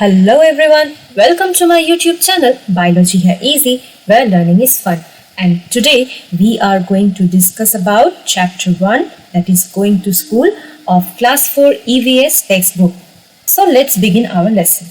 Hello everyone, welcome to my YouTube channel Biology है Easy where learning is fun. And today we are going to discuss about chapter 1 that is going to school of class 4 EVS textbook. So let's begin our lesson.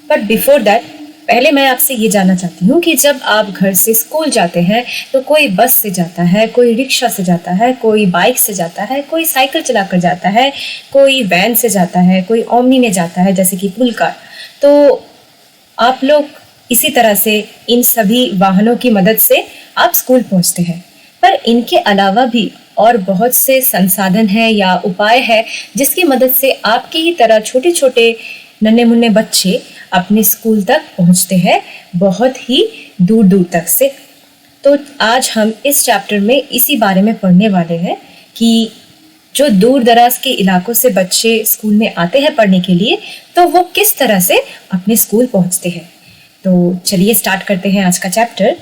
But before that, पहले मैं आपसे ये जानना चाहती हूँ कि जब आप घर से स्कूल जाते हैं तो कोई बस से जाता है, कोई रिक्शा से जाता है, कोई बाइक से जाता है, कोई साइकिल चलाकर जाता है, कोई वैन से जाता है, कोई ओमनी में जाता है जैसे कि पुल कार। तो आप लोग इसी तरह से इन सभी वाहनों की मदद से आप स्कूल पहुँचते हैं। पर इनके अलावा भी और बहुत से संसाधन हैं या उपाय है जिसकी मदद से आपकी ही तरह छोटे छोटे नन्हे मुन्ने बच्चे अपने स्कूल तक पहुंचते हैं, बहुत ही दूर दूर तक से। तो आज हम इस चैप्टर में इसी बारे में पढ़ने वाले हैं कि जो दूर दराज के इलाकों से बच्चे स्कूल में आते हैं पढ़ने के लिए, तो वो किस तरह से अपने स्कूल पहुंचते हैं। तो चलिए स्टार्ट करते हैं आज का chapter.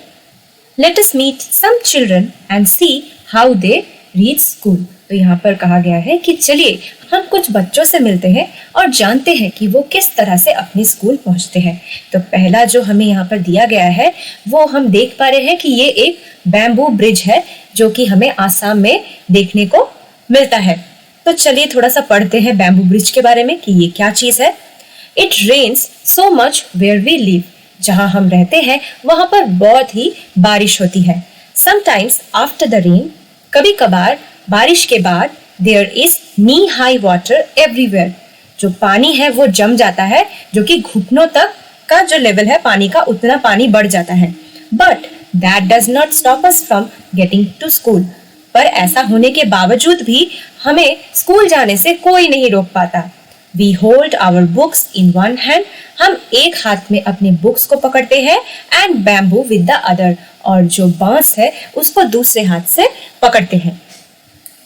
Let us meet some children and see how they reach school. तो यहाँ पर कहा गया है कि चलिए हम कुछ बच्चों से मिलते हैं और जानते हैं कि वो किस तरह से अपने स्कूल पहुँचते हैं। तो पहला जो हमें यहाँ पर दिया गया है वो हम देख पा रहे हैं कि ये एक बैम्बू ब्रिज है जो कि हमें आसाम में देखने को मिलता है। तो चलिए थोड़ा सा पढ़ते हैं बैम्बू ब्रिज के बारे में कि ये क्या चीज़ है। It rains so much where we live. जहाँ हम रहते हैं वहाँ पर बहुत ही बारिश होती है। समटाइम्स आफ्टर द रेन, कभी कभार बारिश के बाद, there is knee high water everywhere. जो पानी है वो जम जाता है, जो कि घुटनों तक का जो लेवल है पानी का, उतना पानी बढ़ जाता है। But that does not stop us from getting to school. पर ऐसा होने के बावजूद भी हमें स्कूल जाने से कोई नहीं रोक पाता। We hold our books in one hand. हम एक हाथ में अपने बुक्स को पकड़ते हैं, and bamboo with the other, और जो बांस है उसको दूसरे हाथ से पकड़ते हैं।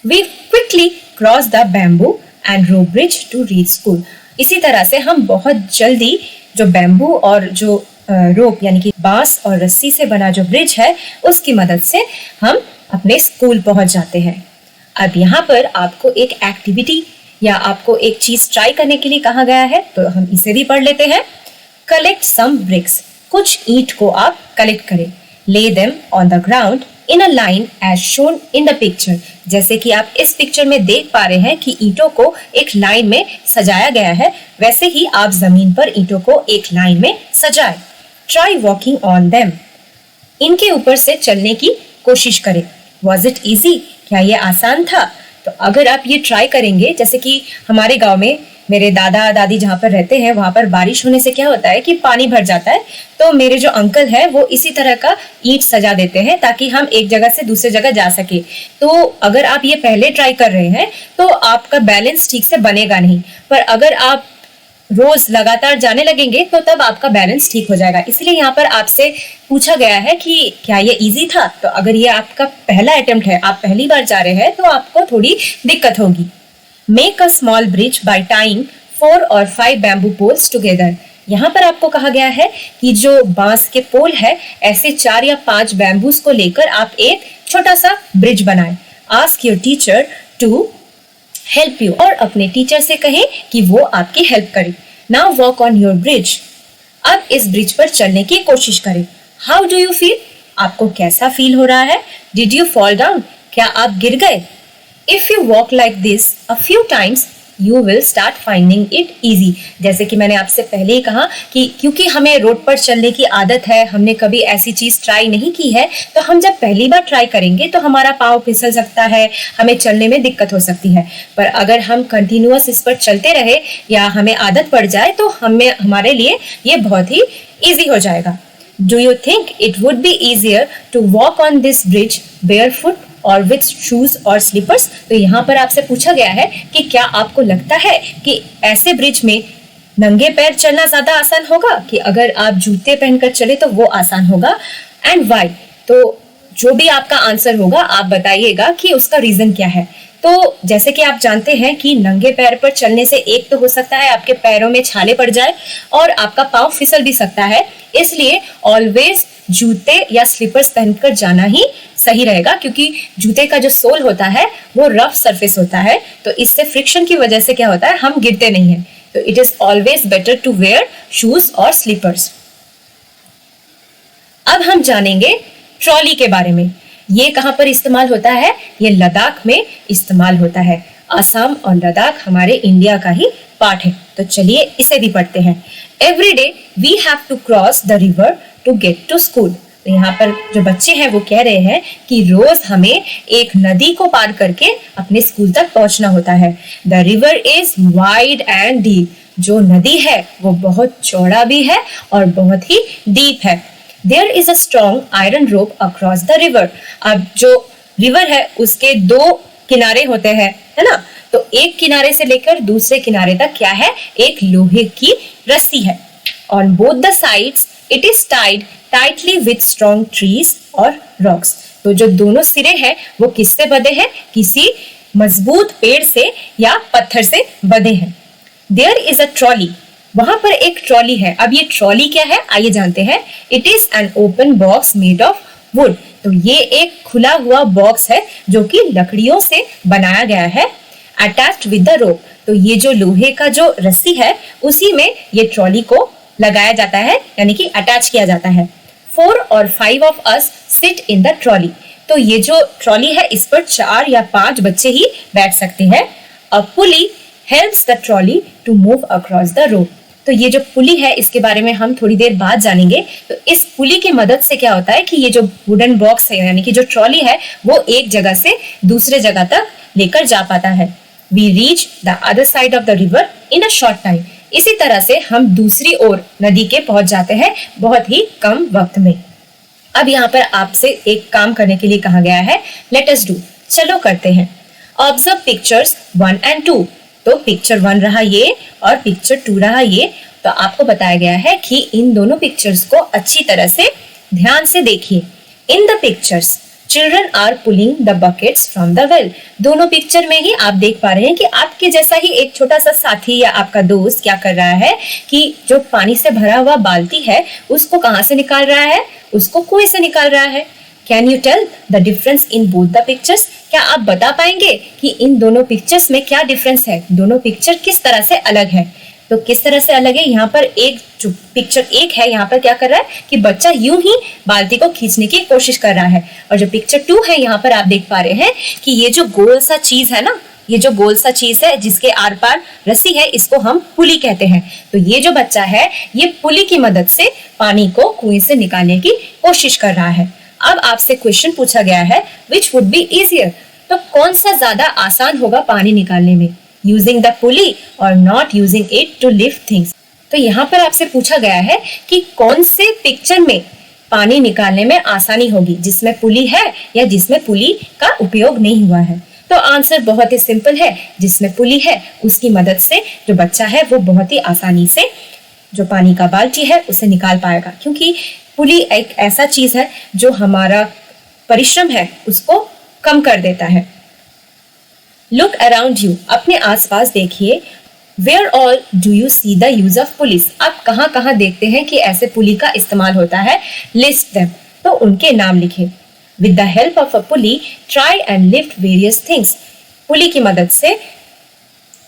We quickly cross the bamboo and rope bridge to reach school. इसी तरह से हम बहुत जल्दी जो बैम्बू और जो रोप यानी कि बांस और रस्सी से बना जो ब्रिज है उसकी मदद से हम अपने स्कूल पहुंच जाते हैं। अब यहाँ पर आपको एक एक्टिविटी या आपको एक चीज ट्राई करने के लिए कहा गया है, तो हम इसे भी पढ़ लेते हैं। Collect some bricks. कुछ ईंट को आप कलेक्ट करें। Lay them on the ground in a line as shown in the picture. जैसे कि आप इस पिक्चर में देख पा रहे हैं कि ईंटों को एक लाइन में सजाया गया है, वैसे ही आप जमीन पर ईंटों को एक लाइन में सजाएं। Try walking on them. इनके ऊपर से चलने की कोशिश करें। Was it easy? क्या ये आसान था? तो अगर आप ये ट्राई करेंगे, जैसे कि हमारे गांव में मेरे दादा दादी जहाँ पर रहते हैं वहाँ पर बारिश होने से क्या होता है कि पानी भर जाता है, तो मेरे जो अंकल है वो इसी तरह का ईंट सजा देते हैं ताकि हम एक जगह से दूसरे जगह जा सके। तो अगर आप ये पहले ट्राई कर रहे हैं तो आपका बैलेंस ठीक से बनेगा नहीं, पर अगर आप रोज लगातार जाने लगेंगे तो तब आपका बैलेंस ठीक हो जाएगा। इसलिए यहाँ पर आपसे पूछा गया है कि क्या ये इजी था। तो अगर ये आपका पहला अटेम्प्ट है, आप पहली बार जा रहे हैं, तो आपको थोड़ी दिक्कत होगी। Make a small bridge by tying 4 or 5 bamboo poles together. यहाँ पर आपको कहा गया है कि जो बांस के पोल है, ऐसे 4 या 5 बैम्बूस को लेकर आप एक छोटा सा ब्रिज बनाएं। Ask your teacher to help you. और अपने टीचर से कहें कि वो आपकी हेल्प करे। Now walk on your bridge. अब इस ब्रिज पर चलने की कोशिश करें। How do you feel? आपको कैसा फील हो रहा है? Did you fall down? क्या आप गिर गए? If you walk like this a few times, you will start finding it easy. जैसे कि मैंने आपसे पहले ही कहा कि क्योंकि हमें रोड पर चलने की आदत है, हमने कभी ऐसी चीज ट्राई नहीं की है, तो हम जब पहली बार ट्राई करेंगे तो हमारा पाँव फिसल सकता है, हमें चलने में दिक्कत हो सकती है। पर अगर हम कंटिन्यूअस इस पर चलते रहे या हमें आदत पड़ जाए तो हमारे लिए ये बहुत ही ईजी हो जाएगा। Do you think it would be easier to walk on this bridge barefoot or with shoes or slippers? तो यहाँ पर आपसे पूछा गया है कि क्या आपको लगता है कि ऐसे ब्रिज में नंगे पैर चलना ज्यादा आसान होगा कि अगर आप जूते पहनकर चले तो वो आसान होगा? And why? तो जो भी आपका आंसर होगा आप बताइएगा कि उसका रीजन क्या है। तो जैसे कि आप जानते हैं कि नंगे पैर पर चलने से एक तो हो सकता है आपके पैरों में छाले पड़ जाए और आपका पाँव फिसल भी सकता है। इसलिए ऑलवेज जूते या स्लीपर्स पहनकर जाना ही सही रहेगा, क्योंकि जूते का जो सोल होता है वो रफ सरफेस होता है, तो इससे फ्रिक्शन की वजह से क्या होता है, हम गिरते नहीं हैं। तो it is always better to wear shoes और स्लीपर्स। अब हम जानेंगे ट्रॉली के बारे में। ये कहाँ पर इस्तेमाल होता है? ये लद्दाख में इस्तेमाल होता है। असम और लद्दाख हमारे इंडिया का ही पार्ट है, तो चलिए इसे भी पढ़ते हैं। Every day we have to cross the river to get to school. तो यहाँ पर जो बच्चे हैं वो कह रहे हैं कि रोज हमें एक नदी को पार करके अपने स्कूल तक पहुंचना होता है। The river is wide and deep. जो नदी है वो बहुत चौड़ा भी है और बहुत ही डीप है। There is a strong iron rope across the river. अब जो रिवर है उसके दो किनारे होते हैं, है ना? तो एक किनारे से लेकर दूसरे किनारे तक क्या है? एक लोहे की रस्सी है। On both the sides it is tied tightly with strong trees और रॉक्स। तो जो दोनों सिरे हैं वो किससे बंधे हैं? किसी मजबूत पेड़ से या पत्थर से बंधे हैं। There is a trolley. वहां पर एक ट्रॉली है। अब ये ट्रॉली क्या है आइए जानते हैं। It is an open box made of would. तो ये एक खुला हुआ बॉक्स है जो कि लकड़ियों से बनाया गया है। Attached with the rope. तो ये जो लोहे का जो रस्सी है उसी में ये ट्रॉली को लगाया जाता है, यानी कि अटैच किया जाता है। 4 और 5 of us sit in the trolley. तो ये जो ट्रॉली है इस पर 4 या 5 बच्चे ही बैठ सकते हैं। A pulley helps the trolley to move across the road. तो ये जो पुली है इसके बारे में हम थोड़ी देर बाद जानेंगे। तो इस पुली की मदद से क्या होता है कि ये जो वुडन बॉक्स है यानी कि जो ट्रॉली है वो एक जगह से दूसरे जगह तक लेकर जा पाता है। We reach the other side of the river in a short time. इसी तरह से हम दूसरी ओर नदी के पहुंच जाते हैं बहुत ही कम वक्त में। अब यहाँ पर आपसे एक काम करने के लिए कहा गया है। Let us do. चलो करते हैं। Observe pictures 1 and 2। तो पिक्चर 1 रहा ये और पिक्चर 2 रहा ये। तो आपको बताया गया है कि इन दोनों पिक्चर्स को अच्छी तरह से ध्यान से देखिए। In the pictures children are pulling the buckets from the well. दोनों पिक्चर में ही आप देख पा रहे हैं कि आपके जैसा ही एक छोटा सा साथी या आपका दोस्त क्या कर रहा है कि जो पानी से भरा हुआ बाल्टी है उसको कहाँ से निकाल रहा है? उसको कुएं से निकाल रहा है। Can you tell the difference in both the pictures? क्या आप बता पाएंगे कि इन दोनों पिक्चर्स में क्या डिफरेंस है? दोनों पिक्चर किस तरह से अलग है? तो किस तरह से अलग है? यहाँ पर एक जो पिक्चर 1 है यहाँ पर क्या कर रहा है कि बच्चा यूं ही बाल्टी को खींचने की कोशिश कर रहा है। और जो पिक्चर 2 है यहाँ पर आप देख पा रहे हैं कि ये जो गोल सा चीज है ना, ये जो गोल सा चीज है जिसके आर पार रस्सी है इसको हम पुली कहते हैं। तो ये जो बच्चा है ये पुली की मदद से पानी को कुएं से निकालने की कोशिश कर रहा है। अब आपसे क्वेश्चन पूछा गया है विच वुड बी इजियर। तो कौन सा ज्यादा आसान होगा पानी निकालने में? यूजिंग द पुली और not using it to lift things. तो यहाँ पर आपसे पूछा गया है कि कौन से पिक्चर में पानी निकालने में आसानी होगी, जिसमें पुली है या जिसमें पुली का उपयोग नहीं हुआ है? तो आंसर बहुत ही सिंपल है। जिसमें पुली है उसकी मदद से जो बच्चा है वो बहुत ही आसानी से जो पानी का बाल्टी है उसे निकाल पाएगा, क्योंकि पुली एक ऐसा चीज है जो हमारा परिश्रम है उसको कम कर देता है। Look around you. अपने आसपास देखिए। Where all do you see the use of pulleys. आप कहाँ कहाँ देखते हैं कि ऐसे पुली का इस्तेमाल होता है? List them. तो उनके नाम लिखे। With the help of a pulley try and lift various things. Pulley की मदद से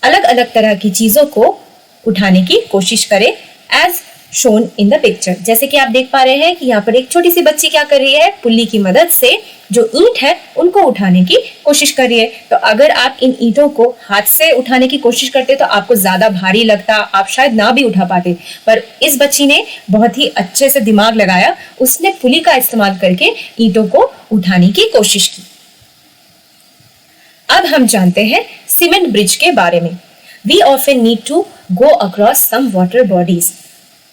अलग अलग तरह की चीजों को उठाने की कोशिश करें as shown in the picture. जैसे कि आप देख पा रहे हैं कि यहाँ पर एक छोटी सी बच्ची क्या कर रही है? पुल्ली की मदद से जो ईंट है उनको उठाने की कोशिश कर रही है। तो अगर आप इन ईंटों को हाथ से उठाने की कोशिश करते तो आपको ज्यादा भारी लगता, आप शायद ना भी उठा पाते। पर इस बच्ची ने बहुत ही अच्छे से दिमाग लगाया, उसने पुली का इस्तेमाल करके ईंटों को उठाने की कोशिश की। अब हम जानते हैं सीमेंट ब्रिज के बारे में। We often need to go across some water bodies.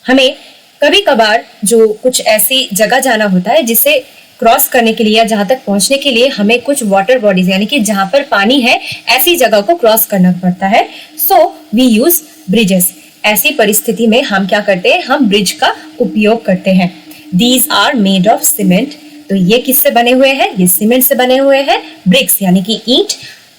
हमें कभी कभार जो कुछ ऐसी जगह जाना होता है जिसे क्रॉस करने के लिए या जहां तक पहुंचने के लिए हमें कुछ वाटर बॉडीज यानी कि जहां पर पानी है ऐसी जगह को क्रॉस करना पड़ता है। So we use bridges. ऐसी परिस्थिति में हम क्या करते हैं? हम ब्रिज का उपयोग करते हैं। These are made of cement. तो ये किससे बने हुए हैं? ये सीमेंट से बने हुए हैं। ब्रिक्स यानी कि ईंट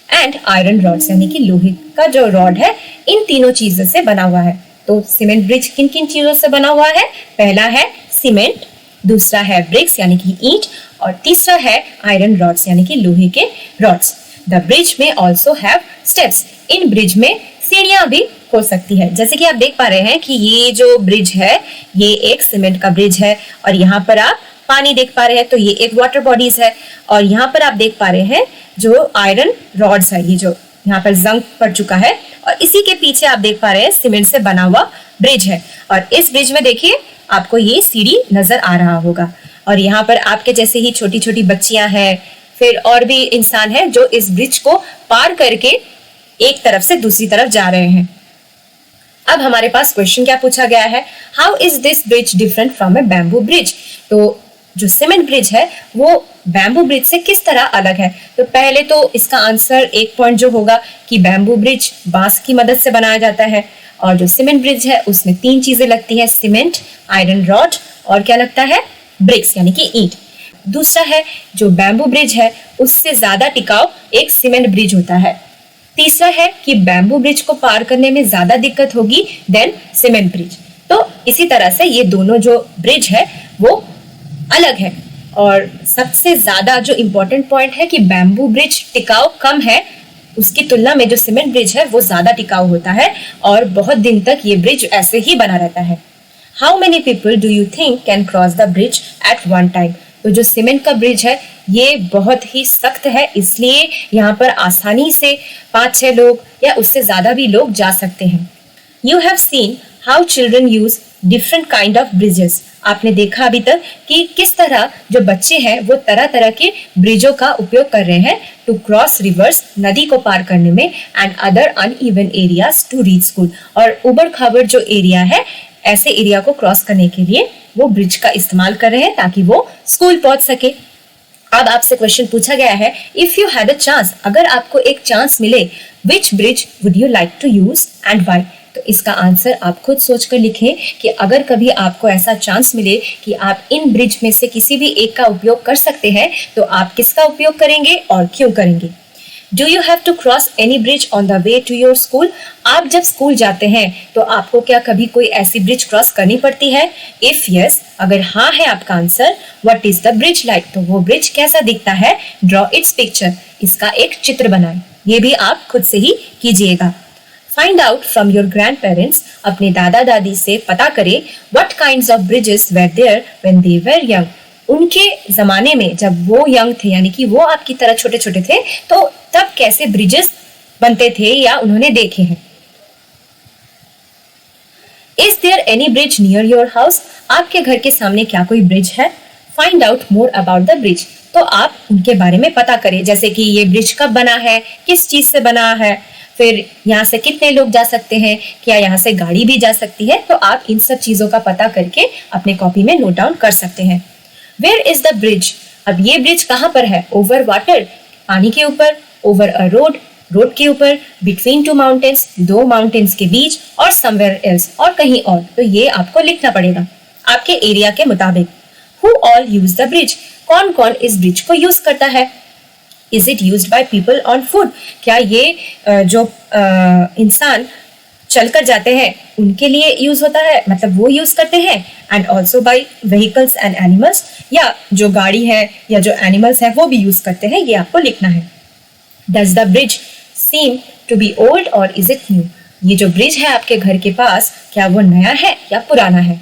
एंड आयरन रॉड्स यानी कि लोहे का जो रॉड है, इन तीनों चीजों से बना हुआ है। तो सीमेंट ब्रिज किन किन चीजों से बना हुआ है? पहला है सीमेंट, दूसरा है ब्रिक्स यानी कि ईंट, और तीसरा है आयरन रॉड्स यानी कि लोहे के रॉड्स। द ब्रिज में also have steps. In bridge में सीढ़ियां भी हो सकती है। जैसे कि आप देख पा रहे हैं कि ये जो ब्रिज है ये एक सीमेंट का ब्रिज है और यहाँ पर आप पानी देख पा रहे हैं, तो ये एक वाटर बॉडीज है। और यहाँ पर आप देख पा रहे हैं जो आयरन रॉड्स है, ये जो यहाँ पर जंग पड़ चुका है, और इसी के पीछे आप देख पा रहे हैं सीमेंट से बना हुआ ब्रिज है। और इस ब्रिज में देखिए आपको ये सीढ़ी नजर आ रहा होगा, और यहाँ पर आपके जैसे ही छोटी छोटी बच्चियां हैं, फिर और भी इंसान हैं जो इस ब्रिज को पार करके एक तरफ से दूसरी तरफ जा रहे हैं। अब हमारे पास क्वेश्चन क्या पूछा गया है, how is this bridge different from A bamboo bridge. तो जो सीमेंट ब्रिज है वो बैम्बू ब्रिज से किस तरह अलग है। तो पहले तो इसका आंसर एक पॉइंट जो होगा कि बैम्बू ब्रिज बांस की मदद से बनाया जाता है, और जो सीमेंट ब्रिज है उसमें 3 चीजें लगती है, सीमेंट, आयरन रॉड और क्या लगता है, ब्रिक्स यानी कि ईंट। दूसरा है जो बैम्बू ब्रिज है उससे ज्यादा टिकाऊ एक सीमेंट ब्रिज होता है। तीसरा है कि बैम्बू ब्रिज को पार करने में ज्यादा दिक्कत होगी देन सीमेंट ब्रिज। तो इसी तरह से ये दोनों जो ब्रिज है वो अलग है। और सबसे ज्यादा जो इम्पोर्टेंट पॉइंट है कि बैम्बू ब्रिज टिकाऊ कम है, उसकी तुलना में जो सीमेंट ब्रिज है वो ज्यादा टिकाऊ होता है और बहुत दिन तक ये ब्रिज ऐसे ही बना रहता है। How many people do you think can cross the bridge at one time. तो जो सीमेंट का ब्रिज है ये बहुत ही सख्त है, इसलिए यहाँ पर आसानी से 5-6 लोग या उससे ज्यादा भी लोग जा सकते हैं। You have seen how children use different kind of bridges. आपने देखा अभी तक कि किस तरह जो बच्चे हैं वो तरह तरह के ब्रिजों का उपयोग कर रहे हैं टू क्रॉस रिवर्स, नदी को पार करने में, and other uneven areas to reach school. और उबड़ खाबड़ जो एरिया है ऐसे एरिया को क्रॉस करने के लिए वो ब्रिज का इस्तेमाल कर रहे हैं ताकि वो स्कूल पहुंच सके। अब आपसे क्वेश्चन पूछा गया है, if you had a chance, अगर आपको एक चांस मिले, which bridge would you like to use and why. तो इसका आंसर आप खुद सोचकर लिखें कि अगर कभी आपको ऐसा चांस मिले कि आप इन ब्रिज में से किसी भी एक का उपयोग कर सकते हैं तो आप किसका उपयोग करेंगे और क्यों करेंगे। Do you have to cross any bridge on the way to your school. आप जब स्कूल जाते हैं तो आपको क्या कभी कोई ऐसी ब्रिज क्रॉस करनी पड़ती है। इफ यस, अगर हाँ है आपका answer, what is the bridge like. तो वो ब्रिज कैसा दिखता है, ड्रॉ इट्स पिक्चर, इसका एक चित्र बनाएं। ये भी आप खुद से ही कीजिएगा। Find out from your grandparents, अपने दादा दादी से पता करें what kinds of bridges were there when they were young. उनके जमाने में जब वो यंग थे, यानी कि वो आपकी तरह छोटे छोटे थे, तो तब कैसे ब्रिजेस बनते थे या उन्होंने देखे हैं। Is there any bridge near your house. आपके घर के सामने क्या कोई ब्रिज है। Find out more about the bridge, तो आप उनके बारे में पता करें, जैसे कि ये ब्रिज कब बना है, किस चीज से बना है, फिर यहाँ से कितने लोग जा सकते हैं, क्या यहाँ से गाड़ी भी जा सकती है। तो आप इन सब चीजों का पता करके अपने कॉपी में नोट डाउन कर सकते हैं। वेयर इज द ब्रिज, अब ये ब्रिज कहाँ पर है। ओवर वाटर, पानी के ऊपर, ओवर अ रोड, रोड के ऊपर, बिटवीन टू माउंटेन्स, 2 माउंटेन्स के बीच, और समवेयर एल्स, और कहीं और। तो ये आपको लिखना पड़ेगा आपके एरिया के मुताबिक। Who all use the bridge, कौन कौन इस ब्रिज को यूज करता है। Is it used by people on foot, क्या ये जो इंसान चलकर जाते हैं उनके लिए यूज होता है, मतलब वो यूज करते हैं। And also by vehicles and animals, या जो गाड़ी है या जो एनिमल्स है वो भी यूज करते हैं, ये आपको लिखना है। Does the bridge seem to be old और इज इट न्यू, ये जो ब्रिज है आपके घर के पास क्या वो नया है या पुराना है।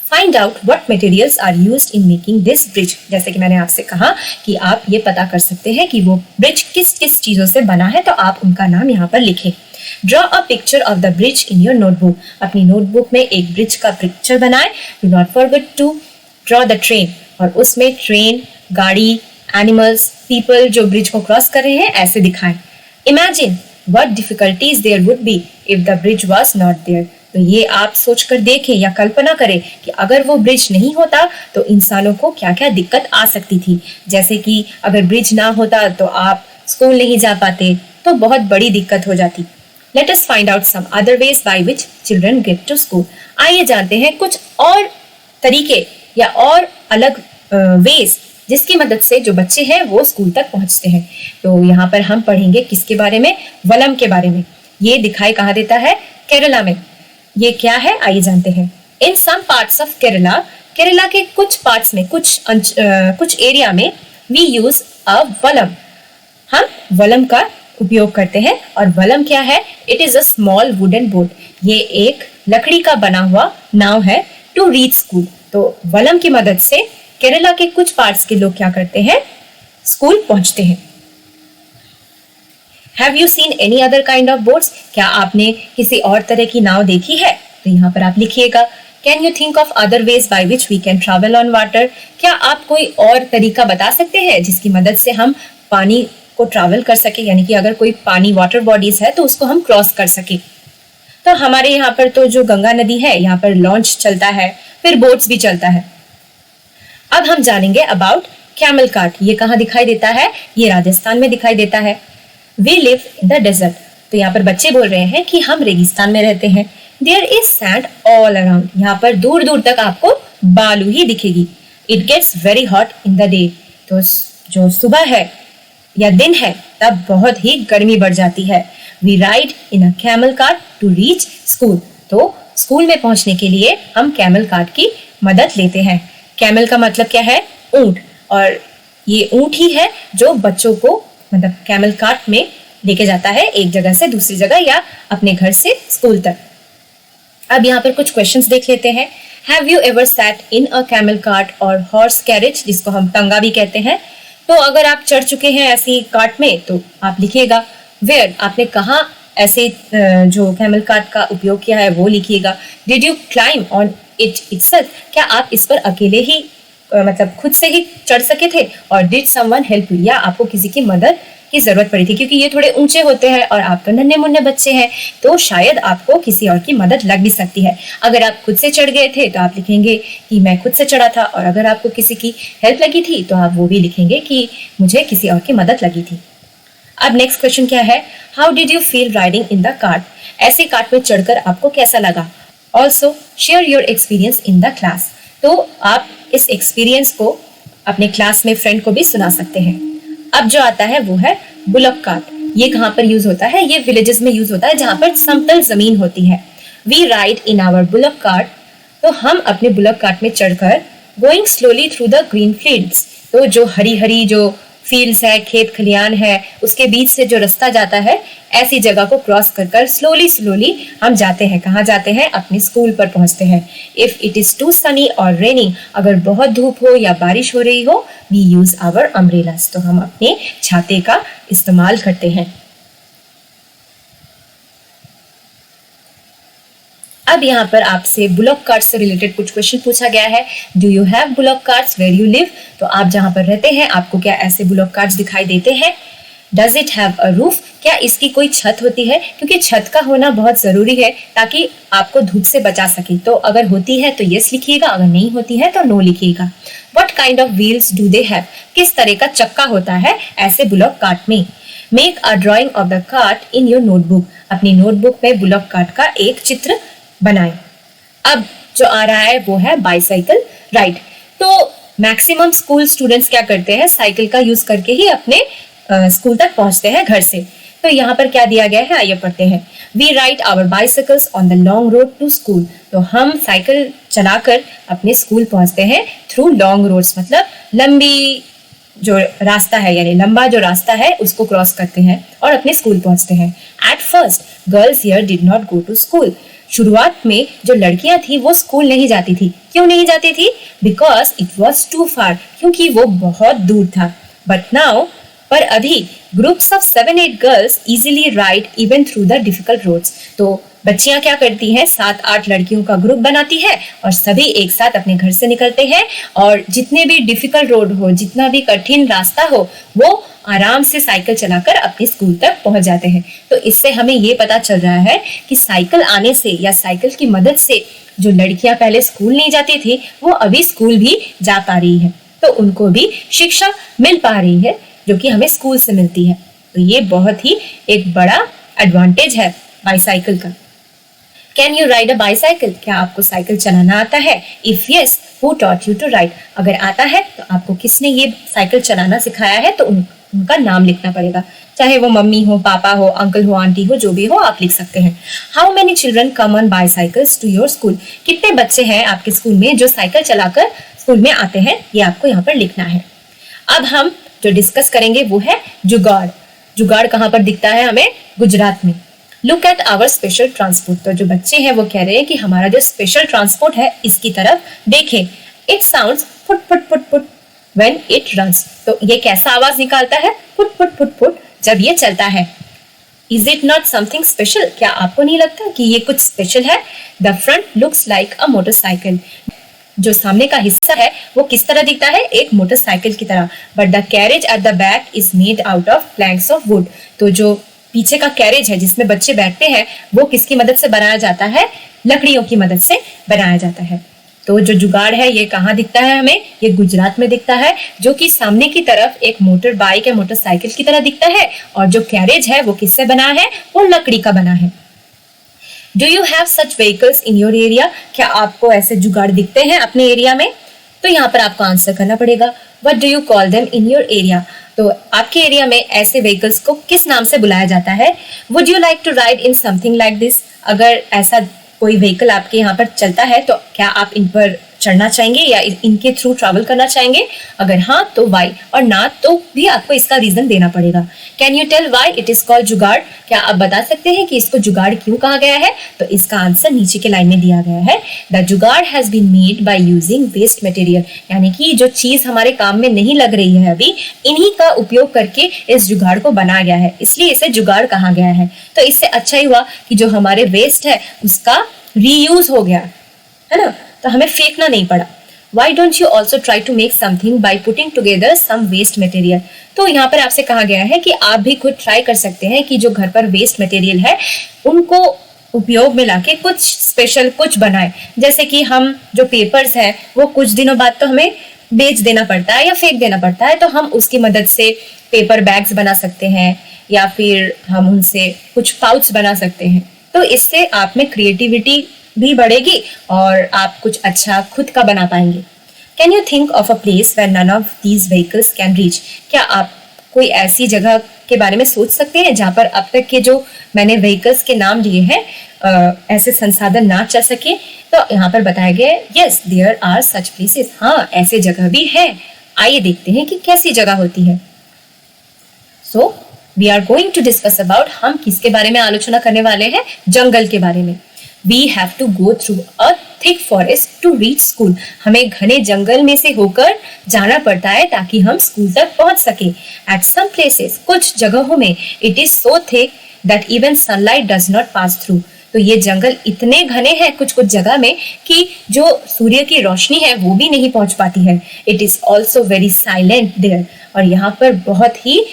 Find out what materials are used in making this bridge, जैसे कि मैंने आपसे कहा कि आप ये पता कर सकते हैं कि वो ब्रिज किस किस चीजों से बना है, तो आप उनका नाम यहाँ पर लिखें। Draw a picture of the bridge in your notebook, अपनी नोटबुक में एक ब्रिज का पिक्चर बनाएं। Do not forget to draw the train, और उसमें ट्रेन, गाड़ी, एनिमल्स, पीपल जो ब्रिज को क्रॉस कर रहे हैं ऐसे दिखाएं। Imagine what difficulties there would be if the bridge was not there, तो ये आप सोचकर देखें या कल्पना करें कि अगर वो ब्रिज नहीं होता तो इंसानों को क्या क्या दिक्कत आ सकती थी। जैसे कि अगर ब्रिज ना होता तो आप स्कूल नहीं जा पाते, तो बहुत बड़ी दिक्कत हो जाती। Let us find out some other ways by which children get to school. आइए जानते हैं कुछ और तरीके या और अलग वेज जिसकी मदद से जो बच्चे हैं वो स्कूल तक पहुंचते हैं। तो यहाँ पर हम पढ़ेंगे किसके बारे में, वलम के बारे में। ये दिखाई कहाँ देता है, केरला में। ये क्या है आइए जानते हैं। In some parts of Kerala, Kerala के कुछ पार्ट्स में, कुछ एरिया में वी यूज अ वलम, हम वलम का उपयोग करते हैं। और वलम क्या है? It is a small wooden boat, ये एक लकड़ी का बना हुआ नाव है। टू रीच स्कूल, तो वलम की मदद से केरला के कुछ पार्ट्स के लोग क्या करते हैं? स्कूल पहुंचते हैं। Have you seen any other kind of boats? क्या आपने किसी और तरह की नाव देखी है? तो यहाँ पर आप लिखिएगा। Can you think of other ways by which we can travel on water? क्या आप कोई और तरीका बता सकते हैं जिसकी मदद से हम पानी को ट्रैवल कर सके, यानी कि अगर कोई पानी वाटर बॉडीज है तो उसको हम क्रॉस कर सके। तो हमारे यहाँ पर तो जो गंगा नदी है, यहाँ पर लॉन्च चलता है, फिर बोट्स भी चलता है। अब हम जानेंगे अबाउट कैमल कार्ट। ये कहाँ दिखाई देता है? ये राजस्थान में दिखाई देता है। We live in the desert, तो यहाँ पर बच्चे बोल रहे हैं कि हम रेगिस्तान में रहते हैं। There is sand all around, यहाँ पर दूर दूर तक आपको बालू ही दिखेगी। It gets very hot in the day, तो जो सुबह है या दिन है तब बहुत ही गर्मी बढ़ जाती है। We ride in a camel cart to reach school, तो स्कूल में पहुंचने के लिए हम कैमल कार्ट की मदद लेते हैं। कैमल का मतलब क्या है? ऊंट, और ये ऊंट ही है जो बच्चों को मतलब कैमल कार्ट में लेके जाता है एक जगह से दूसरी जगह या अपने घर से स्कूल तक। अब यहाँ पर कुछ क्वेश्चंस देख लेते हैं। Have you ever sat in a camel cart और हॉर्स कैरेज, जिसको हम टंगा भी कहते हैं? तो अगर आप चढ़ चुके हैं ऐसी कार्ट में तो आप लिखिएगा। वेयर, आपने कहाँ ऐसे जो कैमल कार्ट का उपयोग किया है वो लिखिएगा। Did you climb on it itself, क्या आप इस पर अकेले ही मतलब खुद से ही चढ़ सके थे? और डिड समवन हेल्प यू, या आपको किसी की मदद की जरूरत पड़ी थी? क्योंकि ये थोड़े ऊंचे होते हैं और आप तो नन्हे मुन्ने बच्चे हैं, तो शायद आपको किसी और की मदद लग भी सकती है। अगर आप खुद से चढ़ गए थे तो आप लिखेंगे कि मैं खुद से चढ़ा था, और अगर आपको किसी की हेल्प लगी थी तो आप वो भी लिखेंगे कि मुझे किसी और की मदद लगी थी। अब नेक्स्ट क्वेश्चन क्या है? How did you feel riding in the cart, ऐसे कार्ट में चढ़कर आपको कैसा लगा? Also share your experience in the class, तो आप इस एक्सपीरियंस को अपने क्लास में फ्रेंड को भी सुना सकते हैं। अब जो आता है वो है बुलक कार्ट। ये कहाँ पर यूज होता है? ये विलेजेस में यूज होता है जहाँ पर समतल जमीन होती है। We ride in our bullock cart, तो हम अपने बुलक कार्ट में चढ़कर going slowly through the green fields, तो जो हरी हरी जो फील्ड्स है, खेत खलियान है, उसके बीच से जो रास्ता जाता है, ऐसी जगह को क्रॉस कर कर स्लोली स्लोली हम जाते हैं। कहाँ जाते हैं? अपने स्कूल पर पहुंचते हैं। If it is too sunny और रेनी, अगर बहुत धूप हो या बारिश हो रही हो, वी यूज आवर अम्ब्रेलास, तो हम अपने छाते का इस्तेमाल करते हैं। अब यहाँ पर आपसे बुलक कार्ट से रिलेटेड कुछ क्वेश्चन पूछा गया है। Do you have bullock carts where you live, तो आप जहाँ पर रहते हैं आपको क्या ऐसे बुलक कार्ट्स दिखाई देते हैं? Does it have a roof, क्या इसकी कोई छत होती है? क्योंकि छत का होना बहुत जरूरी है ताकि आपको धूप से बचा सके, तो अगर होती है तो यस लिखिएगा, अगर नहीं होती है तो नो लिखिएगा। What kind of wheels do they have, किस तरह का चक्का होता है ऐसे बुलक कार्ट में? Make a drawing of the cart in your notebook, अपनी नोटबुक में बुलक कार्ट का एक चित्र बनाएं। अब जो आ रहा है वो है बाईसाइकिल राइड। तो मैक्सिमम स्कूल स्टूडेंट्स क्या करते हैं? साइकिल का यूज करके ही अपने स्कूल तक पहुंचते हैं घर से। तो यहाँ पर क्या दिया गया है, आइए पढ़ते हैं। We ride our bicycles on the long road to school, तो हम साइकिल चलाकर अपने स्कूल पहुंचते हैं थ्रू लॉन्ग रोड्स, मतलब लंबी जो रास्ता है, यानी लंबा जो रास्ता है उसको क्रॉस करते हैं और अपने स्कूल पहुंचते हैं। At first girls here did not go to school, शुरुआत में जो लड़कियां थी वो स्कूल नहीं जाती थी। क्यों नहीं जाती थी? Because it was too far, क्योंकि वो बहुत दूर था। बट नाउ, पर अभी groups of 7-8 girls easily ride even through the difficult roads, तो बच्चियां क्या करती हैं? 7-8 लड़कियों का ग्रुप बनाती है और सभी एक साथ अपने घर से निकलते हैं और जितने भी डिफिकल्ट रोड हो, जितना भी कठिन रास्ता हो, वो आराम से साइकिल चलाकर अपने स्कूल तक पहुंच जाते हैं। तो इससे हमें ये पता चल रहा है कि साइकिल आने से या साइकिल की मदद से जो लड़कियां पहले स्कूल नहीं जाती थी वो अभी स्कूल भी जा पा रही है, तो उनको भी शिक्षा मिल पा रही है जो कि हमें स्कूल से मिलती है। तो ये बहुत ही एक बड़ा एडवांटेज है बाईसाइकिल का। Can you ride a bicycle, क्या आपको साइकिल चलाना आता है? If yes, who taught you to ride, अगर आता है तो आपको किसने ये साइकिल चलाना सिखाया है? तो उनका नाम लिखना पड़ेगा, चाहे वो मम्मी हो, पापा हो, अंकल हो, आंटी हो, जो भी हो आप लिख सकते हैं। How many children come on bicycles to your school, कितने बच्चे हैं आपके स्कूल में जो साइकिल चलाकर स्कूल में आते हैं? ये आपको यहाँ पर लिखना है। अब हम जो डिस्कस करेंगे वो है जुगाड़। जुगाड़ कहाँ पर दिखता है हमें? गुजरात में। Look at our special transport. तो जो बच्चे हैं वो कह रहे हैं कि हमारा जो स्पेशल ट्रांसपोर्ट है इसकी तरफ देखें। It sounds foot foot foot foot when it runs. तो ये कैसा आवाज निकालता है? फुट फुट फुट फुट जब ये चलता है। Is it not something special? क्या आपको नहीं लगता कि ये कुछ स्पेशल है? The front looks like a motorcycle. जो सामने का हिस्सा है वो किस तरह दिखता है? एक मोटरसाइकिल की तरह। But the carriage at the back is made out of Planck's of would. तो जो पीछे का कैरेज है जिसमें बच्चे बैठते हैं वो किसकी मदद से बनाया जाता है? लकड़ियों की मदद से बनाया जाता है। तो जो जुगाड़ है ये कहाँ दिखता है हमें? ये गुजरात में दिखता है, जो कि सामने की तरफ एक मोटर बाइक या मोटरसाइकिल की तरह दिखता है, और जो कैरेज है वो किससे बना है? वो लकड़ी का बना है। Do you have such vehicles in your area? क्या आपको ऐसे जुगाड़ दिखते हैं अपने एरिया में? तो यहाँ पर आपको आंसर करना पड़ेगा। What do you call them in your area? तो आपके एरिया में ऐसे व्हीकल्स को किस नाम से बुलाया जाता है? Would you like to ride in something like this? अगर ऐसा कोई व्हीकल आपके यहाँ पर चलता है तो क्या आप इन पर चढ़ना चाहेंगे या इनके थ्रू ट्रैवल करना चाहेंगे? अगर हाँ तो वाई, और ना तो भी आपको इसका रीजन देना पड़ेगा। Can you tell why it is called jugaad? क्या आप बता सकते हैं कि इसको जुगाड़ क्यों कहा गया है? तो इसका आंसर नीचे के लाइन में दिया गया है। The jugaad has been made by using waste material. यानी कि जो चीज हमारे काम में नहीं लग रही है अभी, इन्हीं का उपयोग करके इस जुगाड़ को बनाया गया है, इसलिए इसे जुगाड़ कहा गया है। तो इससे अच्छा ही हुआ कि जो हमारे वेस्ट है उसका रीयूज हो गया, है ना, तो हमें फेंकना नहीं पड़ा। Why don't you also try to make something by putting together some waste material? तो यहाँ पर आपसे कहा गया है कि आप भी खुद ट्राई कर सकते हैं कि जो घर पर वेस्ट मटेरियल है उनको उपयोग में लाके कुछ स्पेशल कुछ बनाए। जैसे कि हम जो पेपर्स हैं वो कुछ दिनों बाद तो हमें बेच देना पड़ता है या फेंक देना पड़ता है, तो हम उसकी मदद से पेपर बैग्स बना सकते हैं या फिर हम उनसे कुछ पाउच बना सकते हैं। तो इससे आप में क्रिएटिविटी भी बढ़ेगी और आप कुछ अच्छा खुद का बना पाएंगे। Can you think of a place where none of these vehicles can reach? क्या आप कोई ऐसी जगह के बारे में सोच सकते हैं जहाँ पर अब तक के जो मैंने व्हीकल्स के नाम लिए हैं ऐसे संसाधन ना चल सके? तो यहाँ पर बताया गया है yes there are such places. हाँ, ऐसे जगह भी है। आइए देखते हैं कि कैसी जगह होती है। So we are going to discuss about, हम किसके बारे में आलोचना करने वाले हैं? जंगल के बारे में। We have to go through a thick forest to reach school. हमें घने जंगल में से होकर जाना पड़ता है ताकि हम स्कूल तक पहुंच सके। At some places, कुछ जगहों में it is so thick that even sunlight does not pass through. तो ये जंगल इतने घने हैं कुछ कुछ जगह में कि जो सूर्य की रोशनी है वो भी नहीं पहुंच पाती है। It is also very silent there. और यहाँ पर बहुत ही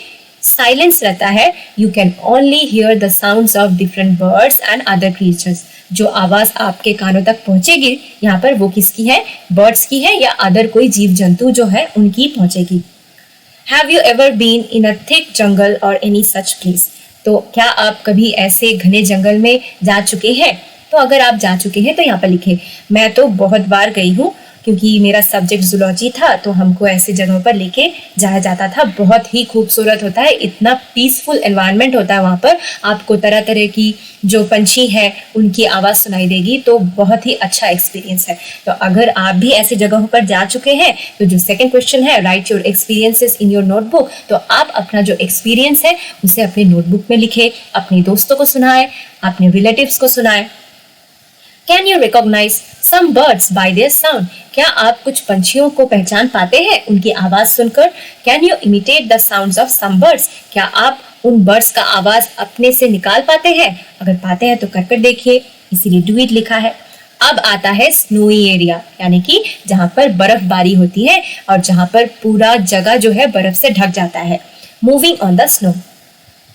साइलेंस रहता है। You can only here the sounds of different birds and other creatures. जो आवाज आपके कानों तक पहुंचेगी यहाँ पर वो किसकी है? बर्ड्स की है या अदर कोई जीव जंतु जो है उनकी पहुंचेगी। Have you ever been in a thick jungle और एनी सच प्लेस? तो क्या आप कभी ऐसे घने जंगल में जा चुके हैं? तो अगर आप जा चुके हैं तो यहाँ पर लिखे। मैं तो बहुत बार गई हूँ क्योंकि मेरा सब्जेक्ट जूलॉजी था, तो हमको ऐसे जगहों पर लेके जाया जाता था। बहुत ही खूबसूरत होता है, इतना पीसफुल एनवायरनमेंट होता है वहाँ पर। आपको तरह तरह की जो पंछी हैं उनकी आवाज़ सुनाई देगी, तो बहुत ही अच्छा एक्सपीरियंस है। तो अगर आप भी ऐसी जगहों पर जा चुके हैं तो जो सेकंड क्वेश्चन है right your experiences in your notebook, तो आप अपना जो एक्सपीरियंस है उसे अपने नोटबुक में लिखे, अपने दोस्तों को सुनाए, अपने रिलेटिव्स को सुनाए। Can you recognise some birds by their sound? क्या आप कुछ पंछियों को पहचान पाते हैं उनकी आवाज सुनकर? Can you imitate the sounds of some birds? क्या आप उन बर्ड्स का आवाज अपने से निकाल पाते हैं? अगर पाते हैं तो करके देखिए, इसीलिए डू इट लिखा है। अब आता है स्नोई एरिया, यानी कि जहां पर बर्फबारी होती है और जहां पर पूरा जगह जो है बर्फ से ढक जाता है। Moving on the snow,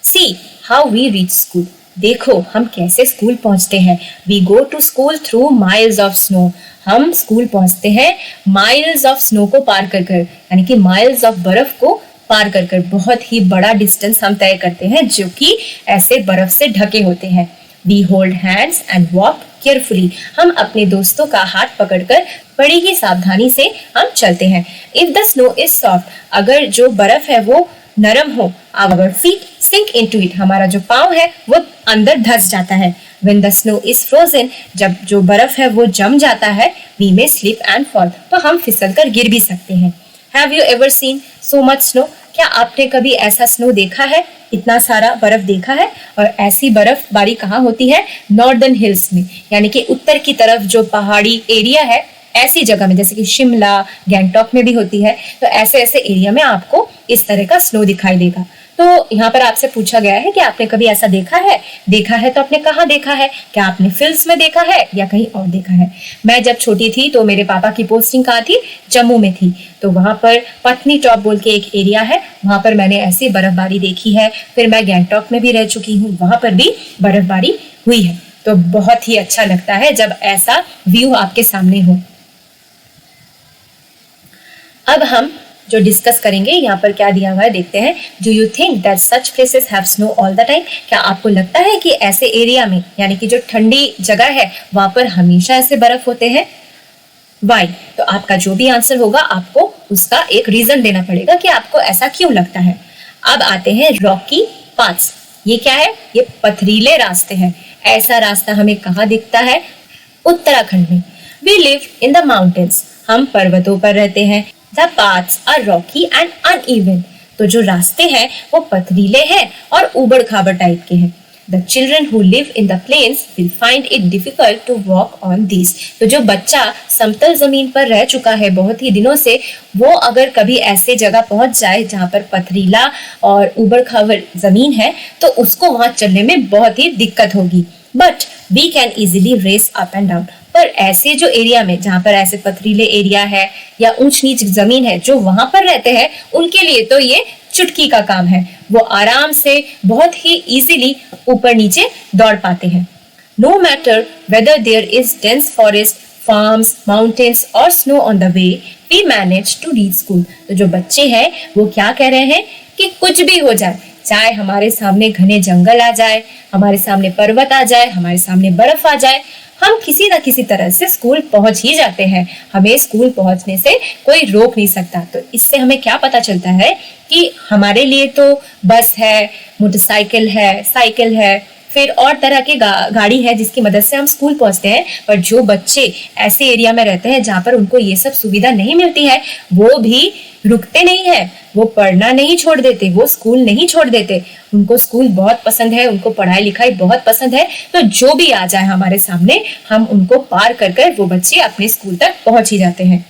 see how we reach school. देखो हम कैसे स्कूल पहुंचते हैं। We go to school through miles of snow. हम स्कूल पहुंचते हैं माइल्स ऑफ स्नो को पार कर कर, यानी कि माइल्स ऑफ बर्फ को पार कर कर। बहुत ही बड़ा डिस्टेंस हम तय करते हैं जो कि ऐसे बर्फ से ढके होते हैं। We hold hands and walk carefully. हम अपने दोस्तों का हाथ पकड़कर बड़ी ही सावधानी से हम चलते हैं। If the snow is soft, अगर जो बर्फ है वो नरम हो, our feet sink into it, हमारा जो पाँव है वो अंदर धंस जाता है। When the snow is frozen, जब जो बर्फ है वो जम जाता है, we may slip and fall, तो हम फिसल कर गिर भी सकते हैं। Have you ever seen so much snow? क्या आपने कभी ऐसा स्नो देखा है? इतना सारा बर्फ देखा है? और ऐसी बर्फबारी कहाँ होती है? नॉर्दर्न हिल्स में, यानी कि उत्तर की तरफ जो पहाड़ी एरिया है, ऐसी जगह में, जैसे कि शिमला, गैंगटॉक में भी होती है। तो ऐसे ऐसे एरिया में आपको इस तरह का स्नो दिखाई देगा। तो यहाँ पर आपसे पूछा गया है कि आपने कभी ऐसा देखा है? देखा है तो आपने कहाँ देखा है? क्या आपने फिल्म्स में देखा है या कहीं और देखा है? मैं जब छोटी थी तो मेरे पापा की पोस्टिंग कहाँ थी? जम्मू में थी। तो वहां पर पत्नी टॉप बोल के एक एरिया है, वहां पर मैंने ऐसी बर्फबारी देखी है। फिर मैं गैंगटॉक में भी रह चुकी हूँ, वहां पर भी बर्फबारी हुई है। तो बहुत ही अच्छा लगता है जब ऐसा व्यू आपके सामने हो। अब हम जो डिस्कस करेंगे, यहाँ पर क्या दिया हुआ है देखते हैं। Do you think that such places have snow all the time? क्या आपको लगता है कि ऐसे एरिया में, यानी कि जो ठंडी जगह है, वहां पर हमेशा ऐसे बर्फ होते हैं? वाई? तो आपका जो भी आंसर होगा, आपको उसका एक रीजन देना पड़ेगा कि आपको ऐसा क्यों लगता है। अब आते हैं रॉकी पाथ्स। ये क्या है? ये पथरीले रास्ते हैं। ऐसा रास्ता हमें कहाँ दिखता है? उत्तराखंड में। We live in the mountains. हम पर्वतों पर रहते हैं। The paths are rocky and uneven. तो जो रास्ते हैं वो पथरीले हैं और ऊबड़ खाबड़ टाइप के हैं। The children who live in the plains will find it difficult to walk on these. तो जो बच्चा समतल जमीन पर रह चुका है बहुत ही दिनों से, वो अगर कभी ऐसे जगह पहुंच जाए जहां पर पथरीला और ऊबड़ खाबड़ जमीन है, तो उसको वहां चलने में बहुत ही दिक्कत होगी। But we can easily race up and down. पर ऐसे जो एरिया में, जहां पर ऐसे पथरीले एरिया है या ऊंच नीच जमीन है, जो वहां पर रहते हैं, उनके लिए तो ये चुटकी का काम है। वो आराम से बहुत ही इजीली ऊपर नीचे दौड़ पाते हैं। No matter whether there is dense forest, farms, mountains और snow on the way, we manage to reach school. तो जो बच्चे हैं वो क्या कह रहे हैं कि कुछ भी हो जाए, चाहे हमारे सामने घने जंगल आ जाए, हमारे सामने पर्वत आ जाए, हमारे सामने बर्फ आ जाए, हम किसी न किसी तरह से स्कूल पहुंच ही जाते हैं। हमें स्कूल पहुंचने से कोई रोक नहीं सकता। तो इससे हमें क्या पता चलता है कि हमारे लिए तो बस है, मोटरसाइकिल है, साइकिल है, फिर और तरह की गाड़ी है जिसकी मदद से हम स्कूल पहुंचते हैं। पर जो बच्चे ऐसे एरिया में रहते हैं जहां पर उनको ये सब सुविधा नहीं मिलती है, वो भी रुकते नहीं है, वो पढ़ना नहीं छोड़ देते, वो स्कूल नहीं छोड़ देते। उनको स्कूल बहुत पसंद है, उनको पढ़ाई लिखाई बहुत पसंद है। तो जो भी आ जाए हमारे सामने, हम उनको पार कर कर वो बच्चे अपने स्कूल तक पहुंच ही जाते हैं।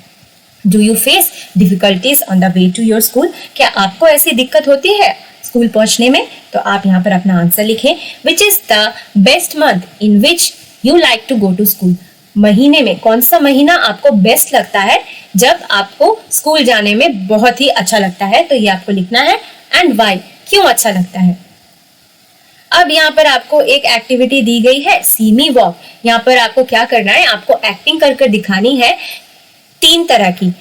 Do you face difficulties on the way to your school? क्या आपको ऐसी दिक्कत होती है स्कूल पहुंचने में? तो आप यहाँ पर अपना आंसर लिखें। Which is the best month in which you like to go to school? महीने में कौन सा महीना आपको बेस्ट लगता है जब आपको स्कूल जाने में बहुत ही अच्छा लगता है? तो ये आपको लिखना है। And why? क्यों अच्छा लगता है? अब यहाँ पर आपको एक एक्टिविटी दी गई है, सी मी वॉक। यहाँ पर आपको क्या करना है? आपको एक्टिंग कर कर दिखानी है 3 तरह की।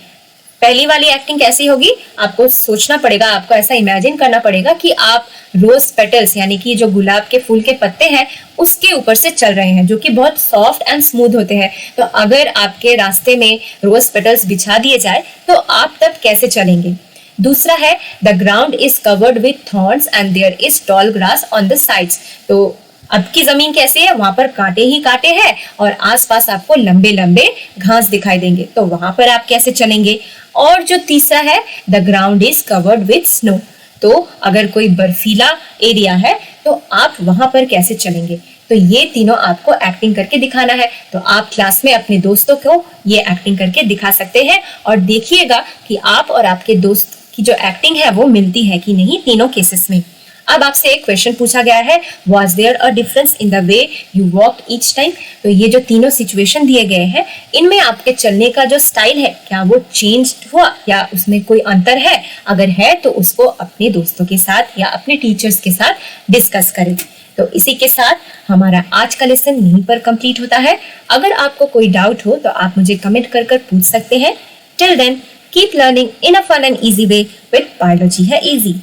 पहली वाली एक्टिंग कैसी होगी? आपको सोचना पड़ेगा, आपको ऐसा इमेजिन करना पड़ेगा कि आप रोज पेटल्स, यानी कि जो गुलाब के फूल के पत्ते हैं, उसके ऊपर से चल रहे हैं, जो कि बहुत सॉफ्ट एंड स्मूथ होते हैं। तो अगर आपके रास्ते में रोज पेटल्स बिछा दिए जाए तो आप तब कैसे चलेंगे? दूसरा है the ground is covered with thorns and there is tall grass on the sides. तो अब की जमीन कैसी है? वहां पर कांटे ही कांटे हैं और आसपास आपको लंबे लंबे घास दिखाई देंगे। तो वहां पर आप कैसे चलेंगे? और जो तीसरा है the ground is covered with snow. तो अगर कोई बर्फीला एरिया है तो आप वहां पर कैसे चलेंगे? तो ये तीनों आपको एक्टिंग करके दिखाना है। तो आप क्लास में अपने दोस्तों को ये एक्टिंग करके दिखा सकते हैं और देखिएगा कि आप और आपके दोस्त की जो एक्टिंग है वो मिलती है कि नहीं तीनों केसेस में। अब आपसे एक क्वेश्चन पूछा गया है, was there a difference in the way you walked each time? तो ये जो तीनों सिचुएशन दिए गए हैं, इनमें आपके चलने का जो स्टाइल है, क्या वो चेंज हुआ या उसमें कोई अंतर है? अगर है तो उसको अपने दोस्तों के साथ या अपने टीचर्स के साथ डिस्कस करें। तो इसी के साथ हमारा आज का लेसन यहीं पर कंप्लीट होता है। अगर आपको कोई डाउट हो तो आप मुझे कमेंट कर कर पूछ सकते हैं। Till then keep learning in a fun and easy way with biology है इजी।